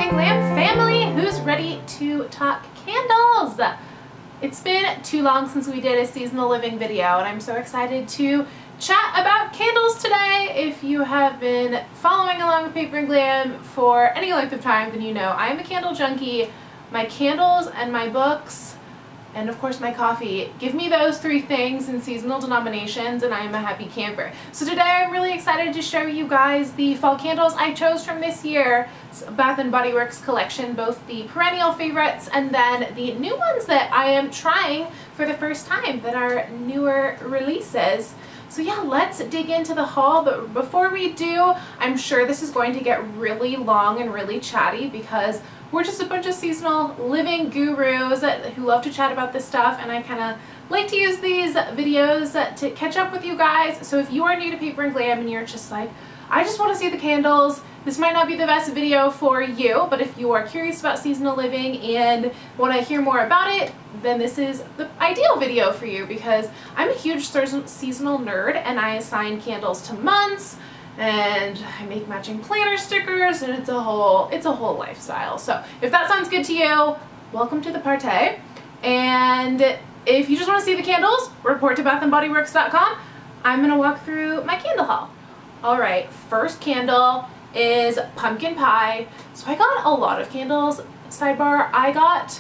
morning, Glam family. Who's ready to talk candles? It's been too long since we did a seasonal living video, and I'm so excited to chat about candles today. If you have been following along with Paper and Glam for any length of time, then you know I am a candle junkie. My candles and my books, and of course my coffee, give me those three things in seasonal denominations and I am a happy camper. So today I'm really excited to show you guys the fall candles I chose from this year's Bath & Body Works collection, both the perennial favorites and then the new ones that I am trying for the first time that are newer releases. So yeah, let's dig into the haul, but before we do, I'm sure this is going to get really long and really chatty because we're just a bunch of seasonal living gurus who love to chat about this stuff, and I kind of like to use these videos to catch up with you guys. So if you are new to Paper and Glam and you're just like, I just want to see the candles, this might not be the best video for you, but if you are curious about seasonal living and want to hear more about it, then this is the ideal video for you because I'm a huge seasonal nerd and I assign candles to months and I make matching planner stickers, and it's a whole lifestyle. So if that sounds good to you, welcome to the party. And if you just want to see the candles, report to bathandbodyworks.com. I'm going to walk through my candle haul. Alright, first candle is pumpkin pie. So I got a lot of candles. Sidebar, I got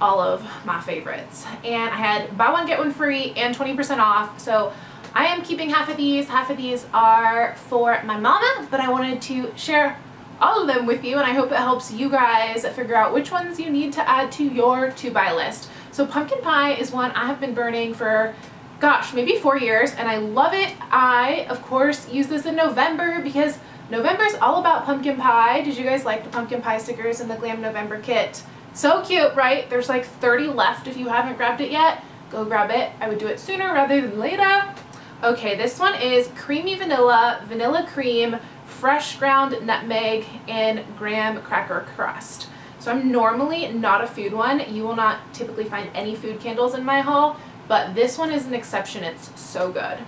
all of my favorites. And I had buy one get one free and 20% off. So I am keeping half of these. Half of these are for my mama, but I wanted to share all of them with you, and I hope it helps you guys figure out which ones you need to add to your to-buy list. So pumpkin pie is one I have been burning for, gosh, maybe 4 years, and I love it. I, of course, use this in November because November is all about pumpkin pie. Did you guys like the pumpkin pie stickers in the Glam November kit? So cute, right? There's like 30 left. If you haven't grabbed it yet, go grab it. I would do it sooner rather than later. Okay, this one is creamy vanilla, vanilla cream, fresh ground nutmeg, and graham cracker crust. So I'm normally not a food one. You will not typically find any food candles in my haul, but this one is an exception. It's so good.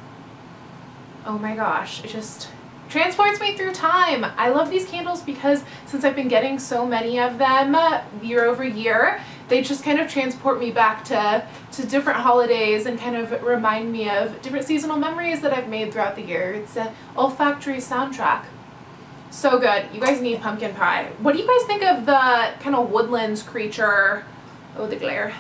Oh my gosh, it just transports me through time. I love these candles because since I've been getting so many of them year over year, they just kind of transport me back to different holidays and kind of remind me of different seasonal memories that I've made throughout the year. It's an olfactory soundtrack. So good. You guys need pumpkin pie. What do you guys think of the kind of woodlands creature? Oh, the glare.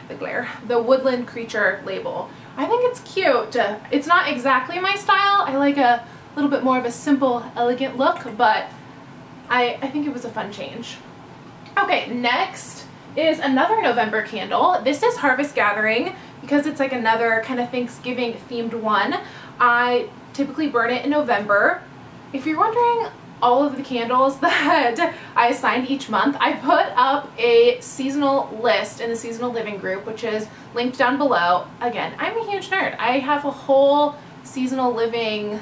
The woodland creature label. I think it's cute. It's not exactly my style. I like a little bit more of a simple, elegant look, but I think it was a fun change. Okay, next is another November candle. This is Harvest Gathering because it's like another kind of Thanksgiving themed one. I typically burn it in November. If you're wondering all of the candles that I assigned each month, I put up a seasonal list in the seasonal living group, which is linked down below. Again, I'm a huge nerd. I have a whole seasonal living,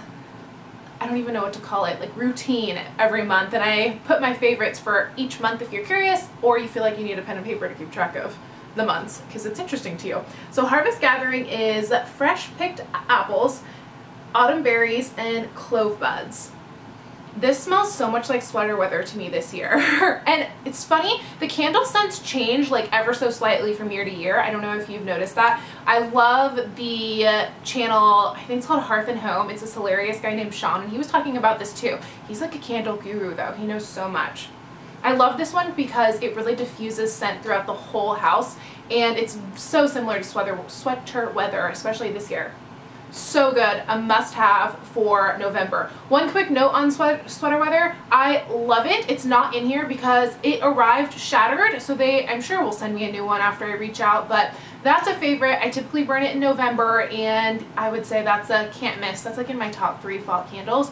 I don't even know what to call it, like routine every month, and I put my favorites for each month if you're curious or you feel like you need a pen and paper to keep track of the months because it's interesting to you. So Harvest Gathering is fresh picked apples, autumn berries, and clove buds. This smells so much like sweater weather to me this year. And it's funny, the candle scents change like ever so slightly from year to year. I don't know if you've noticed that. I love the channel, I think it's called Hearth and Home. It's this hilarious guy named Shawn, and he was talking about this too. He's like a candle guru though. He knows so much. I love this one because it really diffuses scent throughout the whole house, and it's so similar to sweater weather, especially this year. So good, a must-have for November. One quick note on sweater weather, I love it. It's not in here because it arrived shattered, so I'm sure will send me a new one after I reach out, but that's a favorite. I typically burn it in November, and I would say that's a can't miss. That's like in my top 3 fall candles.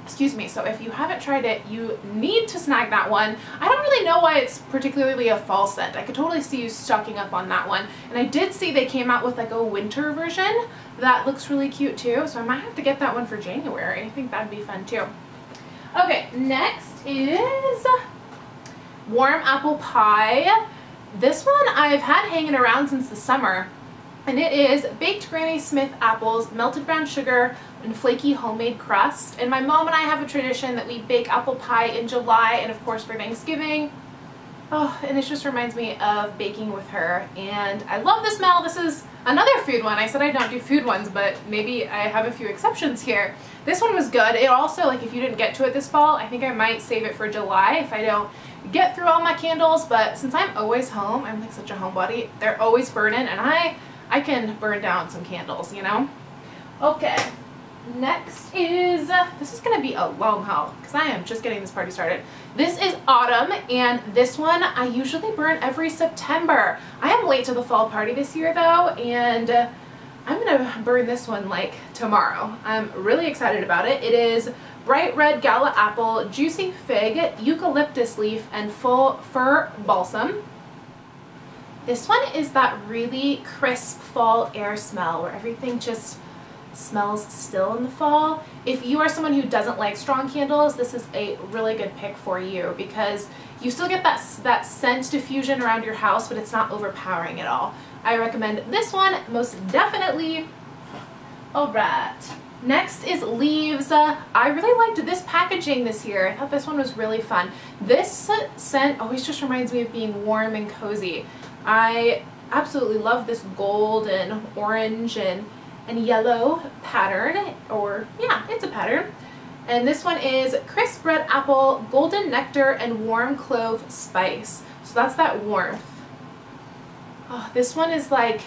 Excuse me, so if you haven't tried it, you need to snag that one. I don't really know why it's particularly a fall scent. I could totally see you stocking up on that one. And I did see they came out with like a winter version that looks really cute too, so I might have to get that one for January. I think that'd be fun too. Okay, next is warm apple pie. This one I've had hanging around since the summer. And it is baked Granny Smith apples, melted brown sugar, and flaky homemade crust. And my mom and I have a tradition that we bake apple pie in July and of course for Thanksgiving. Oh, and it just reminds me of baking with her. And I love the smell. This is another food one. I said I don't do food ones, but maybe I have a few exceptions here. This one was good. It also, like, if you didn't get to it this fall, I think I might save it for July if I don't get through all my candles. But since I'm always home, I'm like such a homebody, they're always burning, and I can burn down some candles, you know? Okay, next is, this is gonna be a long haul because I am just getting this party started. This is autumn, and this one I usually burn every September. I am late to the fall party this year though, and I'm gonna burn this one like tomorrow. I'm really excited about it. It is bright red Gala apple, juicy fig, eucalyptus leaf, and full fir balsam. This one is that really crisp fall air smell where everything just smells still in the fall. If you are someone who doesn't like strong candles, this is a really good pick for you because you still get that scent diffusion around your house, but it's not overpowering at all. I recommend this one most definitely. All right. Next is leaves. I really liked this packaging this year. I thought this one was really fun. This scent always just reminds me of being warm and cozy. I absolutely love this gold and orange and yellow pattern, or yeah, it's a pattern. And this one is crisp red apple, golden nectar, and warm clove spice. So that's that warmth. Oh, this one is like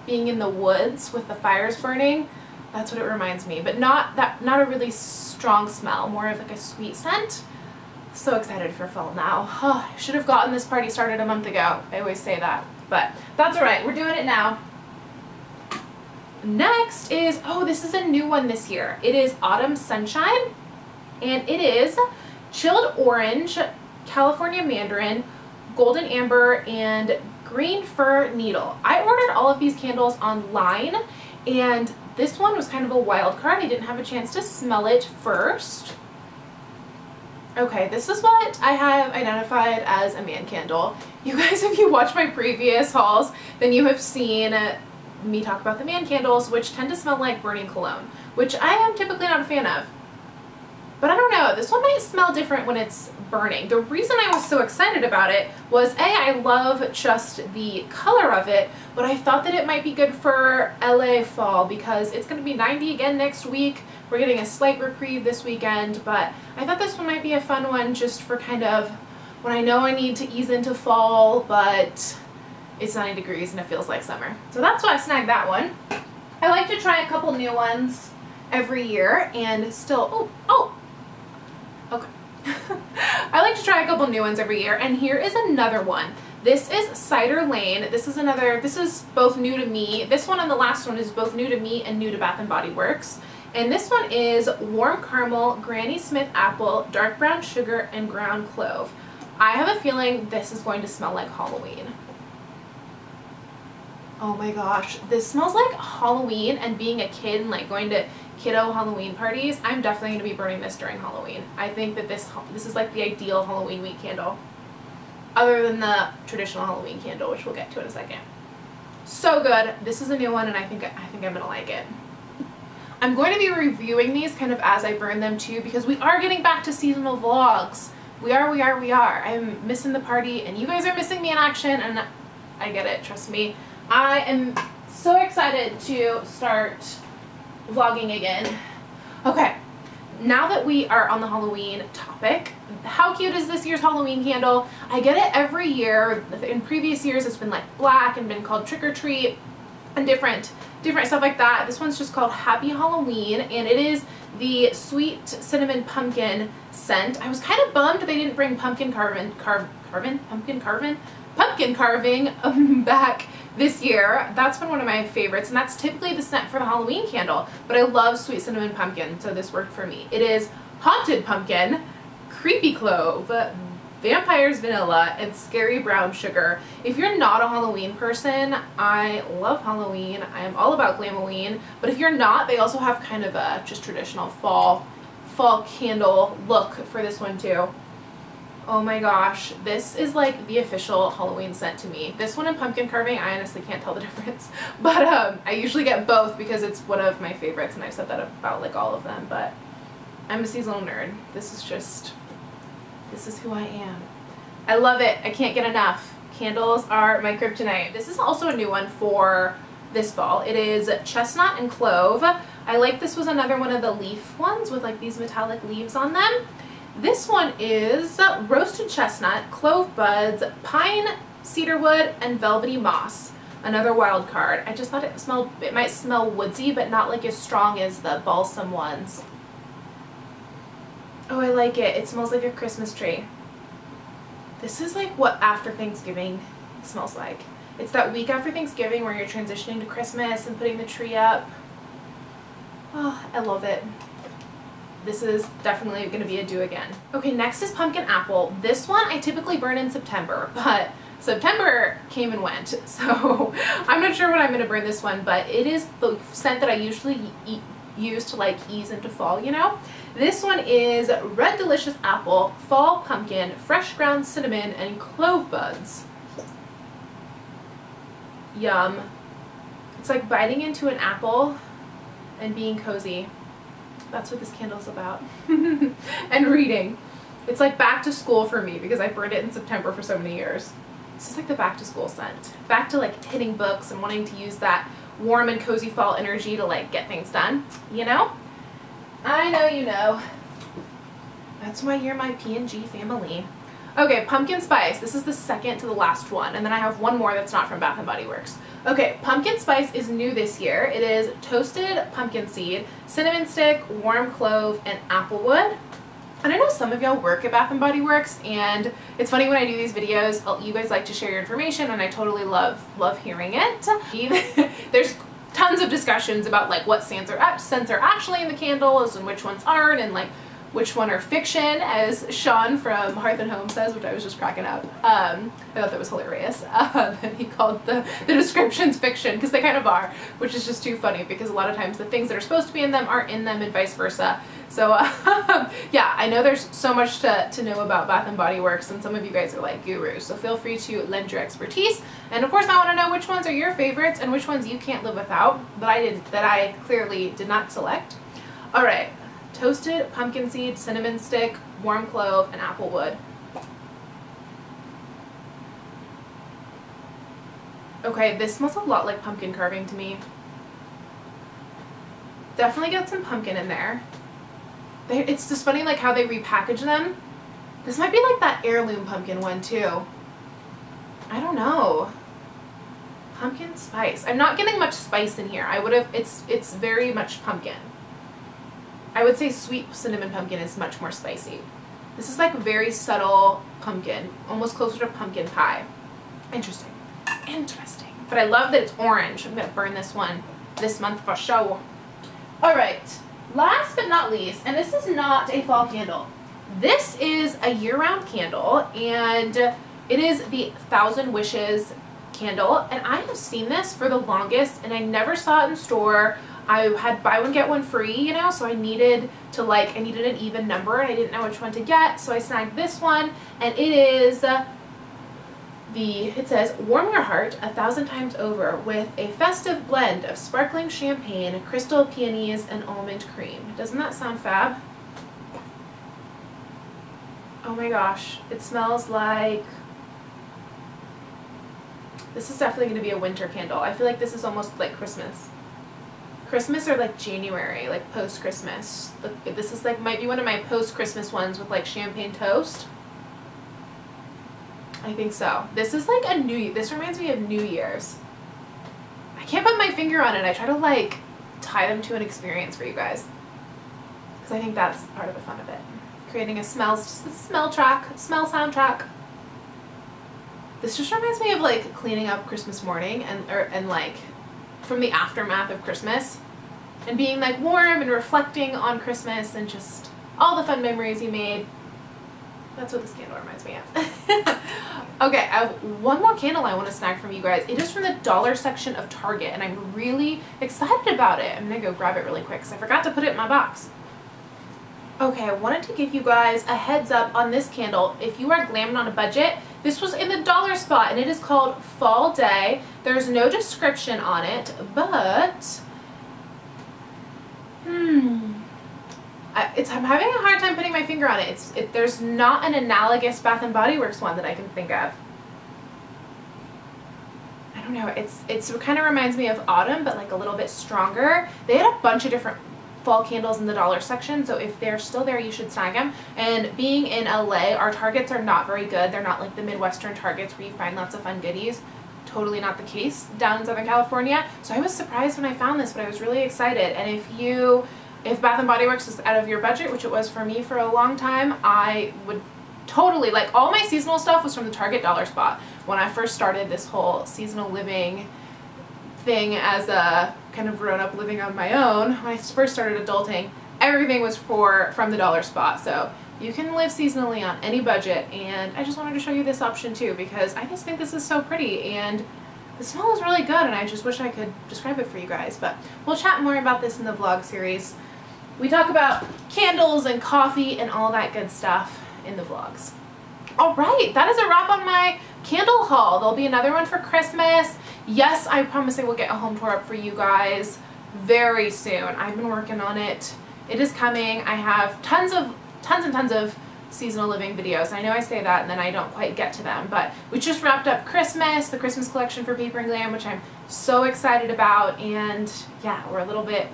being in the woods with the fires burning. That's what it reminds me, but not a really strong smell, more of like a sweet scent. So excited for fall now. Oh, I should have gotten this party started a month ago. I always say that, but that's all right. We're doing it now. Next is, oh, this is a new one this year. It is Autumn Sunshine, and it is chilled orange, California mandarin, golden amber, and green fir needle. I ordered all of these candles online, and this one was kind of a wild card. I didn't have a chance to smell it first. Okay, this is what I have identified as a man candle. You guys, if you watch my previous hauls, then you have seen me talk about the man candles, which tend to smell like burning cologne, which I am typically not a fan of. But I don't know, this one might smell different when it's burning. The reason I was so excited about it was A, I love just the color of it, but I thought that it might be good for LA fall because it's going to be 90 again next week. We're getting a slight reprieve this weekend, but I thought this one might be a fun one just for kind of when I know I need to ease into fall, but it's 90 degrees and it feels like summer. So that's why I snagged that one. I like to try a couple new ones every year and still, okay. I like to try a couple new ones every year, and here is another one. This is Cider Lane. This is both new to me. This one and the last one is both new to me and new to Bath & Body Works. And this one is warm caramel, Granny Smith apple, dark brown sugar, and ground clove. I have a feeling this is going to smell like Halloween. Oh my gosh, this smells like Halloween, and being a kid and like going to kiddo Halloween parties, I'm definitely going to be burning this during Halloween. I think that this is like the ideal Halloween week candle, other than the traditional Halloween candle, which we'll get to in a second. So good. This is a new one, and I think I'm going to like it. I'm going to be reviewing these kind of as I burn them too, because we are getting back to seasonal vlogs. We are. I'm missing the party, and you guys are missing me in action, and I get it, trust me. I am so excited to start vlogging again. Okay, now that we are on the Halloween topic, how cute is this year's Halloween candle? I get it every year. In previous years it's been like black and been called Trick or Treat and different stuff like that. This one's just called Happy Halloween, and it is the sweet cinnamon pumpkin scent. I was kind of bummed they didn't bring pumpkin carving back this year. That's been one of my favorites, and that's typically the scent for the Halloween candle, but I love sweet cinnamon pumpkin, so this worked for me. It is haunted pumpkin, creepy clove, vampire's vanilla, and scary brown sugar. If you're not a Halloween person, I love Halloween. I am all about Glamoween, but if you're not, they also have kind of a just traditional fall candle look for this one too. Oh my gosh, this is like the official Halloween scent to me. This one and pumpkin carving, I honestly can't tell the difference. But I usually get both because it's one of my favorites, and I've said that about like all of them, but I'm a seasonal nerd. This is who I am. I love it. I can't get enough. Candles are my kryptonite. This is also a new one for this fall. It is chestnut and clove. I like this was another one of the leaf ones with like these metallic leaves on them. This one is roasted chestnut, clove buds, pine, cedarwood, and velvety moss. Another wild card. I just thought it might smell woodsy, but not like as strong as the balsam ones. Oh, I like it. It smells like a Christmas tree. This is like what after Thanksgiving smells like. It's that week after Thanksgiving where you're transitioning to Christmas and putting the tree up. Oh, I love it. This is definitely going to be a do again. Okay, next is pumpkin apple. This one I typically burn in September, but September came and went, so I'm not sure when I'm going to burn this one, but it is the scent that I usually use to like ease into fall, you know? This one is red delicious apple, fall pumpkin, fresh ground cinnamon, and clove buds. Yum. It's like biting into an apple and being cozy. That's what this candle's about. And reading. It's like back to school for me because I burned it in September for so many years. This is like the back to school scent. Back to like hitting books and wanting to use that warm and cozy fall energy to like get things done, you know? I know you know. That's why you're my P&G family. Okay, pumpkin spice. This is the second to the last one, and then I have one more that's not from Bath & Body Works. Okay, pumpkin spice is new this year. It is toasted pumpkin seed, cinnamon stick, warm clove, and applewood. And I know some of y'all work at Bath & Body Works, and it's funny when I do these videos, you guys like to share your information, and I totally love hearing it. There's tons of discussions about like what scents are actually in the candles and which ones aren't, and like which one are fiction, as Shawn from Hearth and Home says, which I was just cracking up. I thought that was hilarious. And he called the descriptions fiction, because they kind of are, which is just too funny because a lot of times the things that are supposed to be in them aren't in them and vice versa. So yeah, I know there's so much to know about Bath & Body Works, and some of you guys are like gurus, so feel free to lend your expertise. And of course I want to know which ones are your favorites and which ones you can't live without, that I clearly did not select. Alright. Toasted pumpkin seed, cinnamon stick, warm clove, and applewood. Okay, this smells a lot like pumpkin carving to me. Definitely got some pumpkin in there. It's just funny like how they repackage them. This might be like that heirloom pumpkin one too. I don't know. Pumpkin spice. I'm not getting much spice in here. It's very much pumpkin. I would say sweet cinnamon pumpkin is much more spicy. This is like very subtle pumpkin, almost closer to pumpkin pie. Interesting. Interesting. But I love that it's orange. I'm gonna burn this one this month for sure. Alright, last but not least, and this is not a fall candle. This is a year-round candle, and it is the 1,000 Wishes candle, and I have seen this for the longest, and I never saw it in store. I had buy one get one free, you know, so I needed an even number, and I didn't know which one to get, so I snagged this one, and it is it says, warm your heart 1,000 times over with a festive blend of sparkling champagne, crystal peonies, and almond cream. Doesn't that sound fab? Oh my gosh, it smells like, this is definitely going to be a winter candle. I feel like this is almost like Christmas. Christmas or like January, like post-Christmas. This is like, might be one of my post-Christmas ones with like champagne toast. I think so. This is like this reminds me of New Year's. I can't put my finger on it. I try to like tie them to an experience for you guys, because I think that's part of the fun of it. Creating a smell soundtrack. This just reminds me of like cleaning up Christmas morning and like from the aftermath of Christmas, and being like warm and reflecting on Christmas and just all the fun memories you made. That's what this candle reminds me of. Okay, I have one more candle I want to snag from you guys. It is from the dollar section of Target, and I'm really excited about it. I'm gonna go grab it really quick because I forgot to put it in my box. Okay, I wanted to give you guys a heads up on this candle. If you are glamming on a budget, this was in the dollar spot and it is called Fall Day. There's no description on it, but I'm having a hard time putting my finger on it. There's not an analogous Bath and Body Works one that I can think of. I don't know, it kind of reminds me of Autumn, but like a little bit stronger. They had a bunch of different fall candles in the dollar section, so if they're still there, you should snag them. And being in LA, our Targets are not very good. They're not like the Midwestern Targets where you find lots of fun goodies. Totally not the case down in Southern California. So I was surprised when I found this, but I was really excited. And if Bath and Body Works is out of your budget, which it was for me for a long time, I would totally, like, all my seasonal stuff was from the Target dollar spot. When I first started this whole seasonal living thing as a kind of grown-up living on my own, when I first started adulting, everything was from the dollar spot. So you can live seasonally on any budget, and I just wanted to show you this option too because I just think this is so pretty and the smell is really good, and I just wish I could describe it for you guys, but we'll chat more about this in the vlog series. We talk about candles and coffee and all that good stuff in the vlogs. Alright, that is a wrap on my candle haul. There'll be another one for Christmas. Yes, I promise I will get a home tour up for you guys very soon. I've been working on it. It is coming. I have tons and tons of seasonal living videos. I know I say that and then I don't quite get to them, but we just wrapped up Christmas, the Christmas collection for Paper and Glam, which I'm so excited about, and yeah, we're a little bit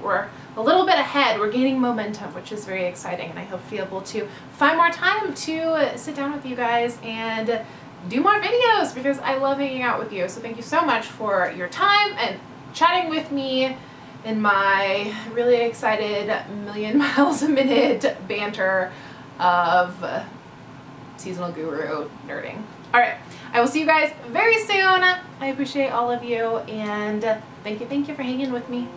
ahead. We're gaining momentum, which is very exciting, and I hope to be able to find more time to sit down with you guys and do more videos because I love hanging out with you. So thank you so much for your time and chatting with me in my really excited million miles a minute banter of seasonal guru nerding. Alright, I will see you guys very soon. I appreciate all of you, and thank you for hanging with me.